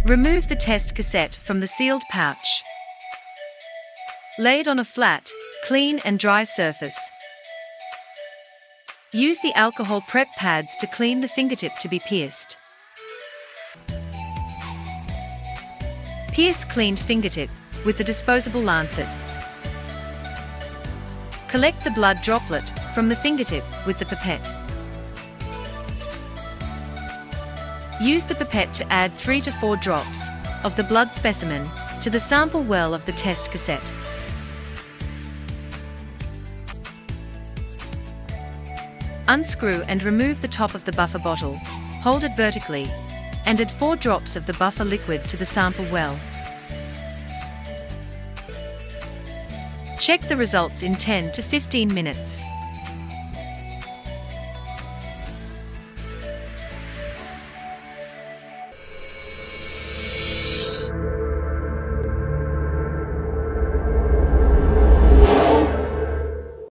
Remove the test cassette from the sealed pouch. Lay it on a flat, clean and dry surface. Use the alcohol prep pads to clean the fingertip to be pierced. Pierce cleaned fingertip with the disposable lancet. Collect the blood droplet from the fingertip with the pipette. Use the pipette to add 3 to 4 drops of the blood specimen to the sample well of the test cassette. Unscrew and remove the top of the buffer bottle, hold it vertically, and add 4 drops of the buffer liquid to the sample well. Check the results in 10 to 15 minutes.